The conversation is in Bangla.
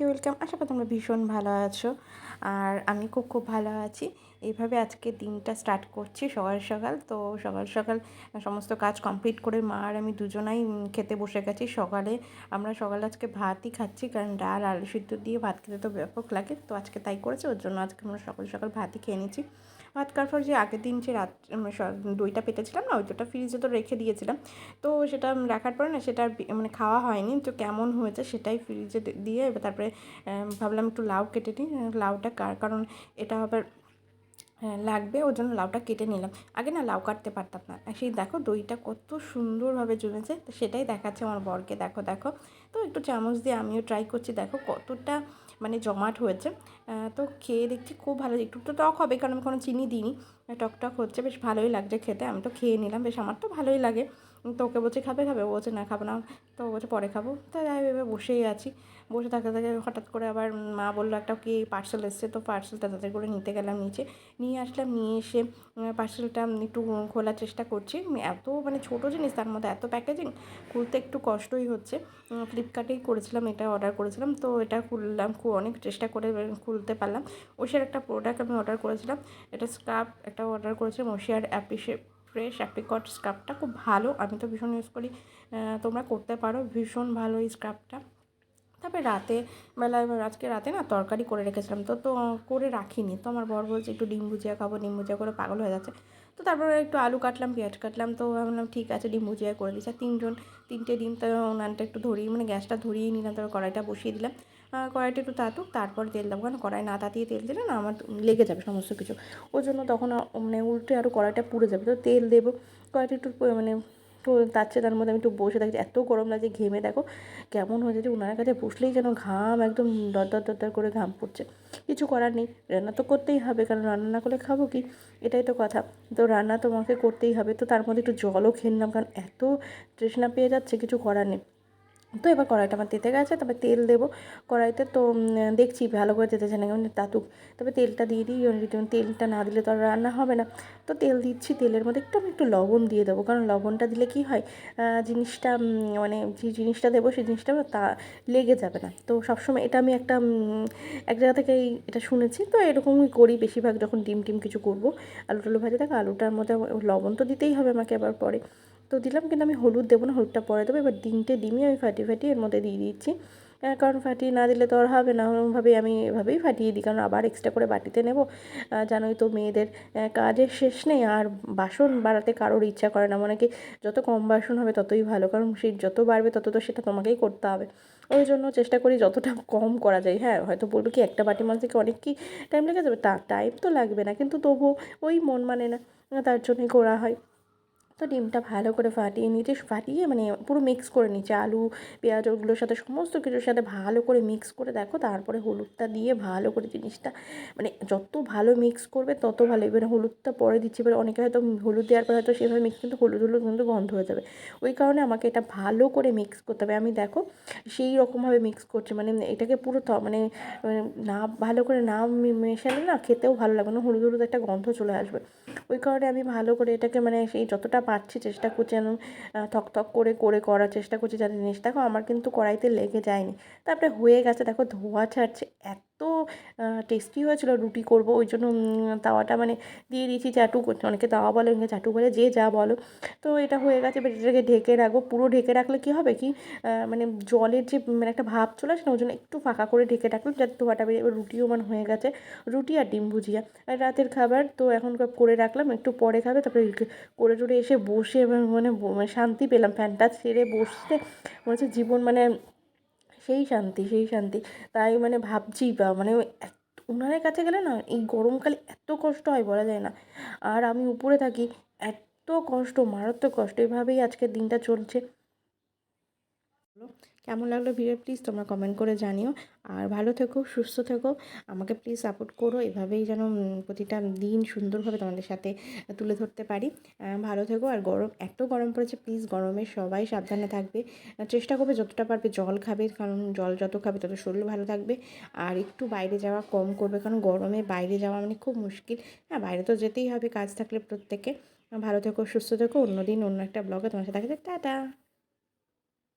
ওয়েলকাম। আশা করি তোমরা ভীষণ ভালো আছো। আর আমি খুব ভালো আছি। এইভাবে আজকে দিনটা স্টার্ট করছি সকাল সকাল। তো সকাল সকাল সমস্ত কাজ কমপ্লিট করে মা আর আমি দুজনাই খেতে বসে গেছি। আমরা সকালে আজকে ভাতই খাচ্ছি, কারণ ডাল আলু সিদ্ধ দিয়ে ভাত খেতে তো ব্যাপক লাগে। তো আজকে তাই করেছে, ওর জন্য আজকে আমরা সকাল সকাল ভাতই খেয়ে নিচ্ছি। ভাত খাওয়ার পর যে আগের দিন যে দইটা পেতেছিলাম না, ওই দইটা ফ্রিজে তো রেখে দিয়েছিলাম। তো সেটা রাখার পরে না, সেটা আর মানে খাওয়া হয়নি। তো কেমন হয়েছে সেটাই ফ্রিজে দিয়ে তারপরে ভাবলাম একটু লাউ কেটে নিই। লাউটা কারণ এটা আবার লাগবে, ওর জন্য লাউটা কেটে নিলাম। আগে না লাউ কাটতে পারতাম না। সেই দেখো দইটা কত সুন্দরভাবে জমেছে, তো সেটাই দেখাচ্ছে আমার বরকে, দেখো দেখো। তো একটু চামচ দিয়ে আমিও ট্রাই করছি, দেখো কতটা মানে জমাট হয়েছে। তো খেয়ে দেখছি খুব ভালো, একটু তো টক হবে কারণ আমি কোনো চিনি দিইনি। টক টক হচ্ছে, বেশ ভালোই লাগছে খেতে। আমি তো খেয়ে নিলাম, বেশ আমার তো ভালোই লাগে। তো ওকে বলছি খাবে খাবে, ও বলছে না খাবো না। তো ও বলছে পরে খাবো। তো যাই ভেবে বসেই আছি। বসে থাকতে থাকতে হঠাৎ করে আবার মা বললো একটা কি পার্সেল এসছে। তো পার্সেলটা তাদের করে নিতে গেলাম নিচে, নিয়ে আসলাম। নিয়ে এসে পার্সেলটা একটু খোলার চেষ্টা করছি। এত মানে ছোটো জিনিস, তার মধ্যে এত প্যাকেজিং, খুলতে একটু কষ্টই হচ্ছে। ফ্লিপকার্টেই করেছিলাম, এটা অর্ডার করেছিলাম। তো এটা খুললাম, অনেক চেষ্টা করে খুলতে পারলাম। ওশিয়ার একটা প্রোডাক্ট আমি অর্ডার করেছিলাম, এটা স্কার্ফ একটা অর্ডার করেছিলাম, ওশিয়ার ফ্রেশ অ্যাপ্রিকট স্কার্ফটা খুব ভালো, আমি তো ভীষণ ইউজ করি। তোমরা করতে পারো, ভীষণ ভালো এই স্কার্ফটা। তারপরে বেলায় আজকে রাতে না তরকারি করে রেখেছিলাম, তো করে রাখিনি। তো আমার বর বলছে একটু ডিম ভুজিয়া খাবো, ডিম ভুজিয়া করে পাগল হয়ে যাচ্ছে। তো তারপরে একটু আলু কাটলাম, পেঁয়াজ কাটলাম। তো আমি বললাম ঠিক আছে ডিম ভুজিয়া করে দিচ্ছি। আর তিনটে ডিম, তো উনানটা একটু ধরিয়ে মানে গ্যাসটা ধরিয়ে নিলাম, তারপর কড়াইটা বসিয়ে দিলাম। কড়াইটা একটু তাতুক, তারপর তেল দেবো, কারণ কড়াই না তাতিয়ে তেল দিলে না আমার লেগে যাবে সমস্ত কিছু। ওই জন্য তখন মানে উল্টে আরও কড়াইটা পুড়ে যাবে। তো তেল দেবো, কড়াইটা একটু মানে তো তার মধ্যে আমি একটু বসে থাকছি, এত গরম লাগছে, ঘেমে দেখো কেমন হয়ে যাচ্ছে। উনার কাছে বসলেই যেন ঘাম একদম দরদর করে ঘাম পড়ছে। কিছু করার নেই, রান্না তো করতেই হবে, কারণ রান্না না করলে খাবো কি, এটাই তো কথা। তো রান্না তোমাকে করতেই হবে। তো তার মধ্যে একটু জলও খেয়ে নিলাম, কারণ এত তৃষ্ণা পেয়ে যাচ্ছে, কিছু করার নেই। তো এবার কড়াইটা আমার তেতে গেছে, তবে তেল দেবো কড়াইতে। তো দেখছি ভালো করে তেতেছে না, কেমন তাতুক। তবে তেলটা দিয়ে দিই, তেলটা না দিলে তো আর রান্না হবে না। তো তেল দিচ্ছি, তেলের মধ্যে আমি একটু লবণ দিয়ে দেবো, কারণ লবণটা দিলে কি হয়, জিনিসটা মানে যে জিনিসটা দেবো সেই জিনিসটা তা লেগে যাবে না। তো সবসময় এটা আমি এক জায়গা থেকেই এটা শুনেছি। তো এরকমই করি বেশিরভাগ যখন ডিম কিছু করবো। আলু টালু ভাজা থাকে, আলুটার মধ্যে লবণ তো দিতেই হবে আমাকে আবার পরে। তো দিলাম, কিন্তু আমি হলুদ দেবো না, হলুদটা পরে দেবো। এবার ডিমই আমি ফাটিয়ে এর মধ্যে দিয়ে দিচ্ছি। কারণ ফাটিয়ে না দিলে তো আর হবে না, ওরমভাবেই আমি এভাবেই ফাটিয়ে দিই, কারণ আবার এক্সট্রা করে বাটিতে নেব। জানোই তো মেয়েদের কাজের শেষ নেই, আর বাসন বাড়াতে কারোর ইচ্ছা করে না, মানে কি যত কম বাসন হবে ততই ভালো, কারণ সেই যত বাড়বে তত তো সেটা তোমাকেই করতে হবে। ওই জন্য চেষ্টা করি যতটা কম করা যায়। হ্যাঁ, হয়তো বলবো কি একটা বাটি মাজতে কি অনেক কি টাইম লেগে যাবে, তা টাইম তো লাগবে না, কিন্তু তবুও ওই মন মানে না, তার জন্যই করা হয়। তো ডিমটা ভালো করে ফাটিয়ে মানে পুরো মিক্স করে নিচ্ছি, আলু পেঁয়াজ ওগুলোর সাথে সমস্ত কিছুর সাথে ভালো করে মিক্স করে দেখো। তারপরে হলুদটা দিয়ে ভালো করে জিনিসটা মানে যত ভালো মিক্স করবে তত ভালো। এবার হলুদটা পরে দিচ্ছি, এবার অনেকে হয়তো হলুদ দেওয়ার পর হয়তো সেভাবে মিক্স, কিন্তু হলুদ কিন্তু গন্ধ হয়ে যাবে। ওই কারণে আমাকে এটা ভালো করে মিক্স করতে হবে। আমি দেখো সেই রকমভাবে মিক্স করছি, মানে এটাকে পুরো মানে না ভালো করে না মেশালে না খেতেও ভালো লাগবে না, হলুদ একটা গন্ধ চলে আসবে। ওই কারণে আমি ভালো করে এটাকে মানে সেই যতটা পারছি চেষ্টা করছি যেন থক করে করার চেষ্টা করছি, যাতে জিনিস দেখো আমার কিন্তু কড়াইতে লেগে যায়নি। তারপরে হয়ে গেছে, দেখো ধোঁয়া ছাড়ছে, এত টেস্টি হয়েছিল। রুটি করব ওই জন্য তাওয়াটা মানে দিয়ে দিয়েছি চাটু, অনেকে তাওয়া বলে, অনেকে চাটু বলে, যে যা বলো। তো এটা হয়ে গেছে, এবার এটাকে ঢেকে রাখবো। পুরো ঢেকে রাখলে কি হবে কি, মানে জলের যে মানে একটা ভাব চলে আসে না, ওই জন্য একটু ফাঁকা করে ঢেকে রাখলাম যাতে ধোঁয়াটা বেরিয়ে। এবার রুটিও মানে হয়ে গেছে, রুটি আর ডিম ভুজিয়া আর রাতের খাবার তো এখন করে রাখলাম, একটু পরে খাবে। তারপরে করে টরে এসে বসে এবার মানে শান্তি পেলাম, ফ্যানটা ছেড়ে বসতে মনে হচ্ছে জীবন মানে সেই শান্তি। তাই মানে ভাবছি বা মানে উনানের কাছে গেলে না এই গরমকালে এত কষ্ট হয় বলা যায় না। আর আমি উপরে থাকি, এত কষ্ট, মারাত্মক কষ্ট। এভাবেই আজকের দিনটা চলছে। কেমন লাগলো ভিডিও প্লিজ তোমরা কমেন্ট করে জানিও। আর ভালো থেকো, সুস্থ থেকো, আমাকে প্লিজ সাপোর্ট করো, এভাবেই যেন প্রতিটা দিন সুন্দরভাবে তোমাদের সাথে তুলে ধরতে পারি। ভালো থেকো। আর এত গরম পড়েছে, প্লিজ গরমে সবাই সাবধানে থাকবে। চেষ্টা করবে যতটা পারবে জল খাবে, কারণ জল যত খাবে তত শরীর ভালো থাকবে। আর একটু বাইরে যাওয়া কম করবে, কারণ গরমে বাইরে যাওয়া মানে খুব মুশকিল। হ্যাঁ, বাইরে তো যেতেই হবে কাজ থাকলে প্রত্যেকে। ভালো থেকো, সুস্থ থেকো। অন্য দিন অন্য একটা ব্লগে তোমার সাথে দেখা যায়। টাটা।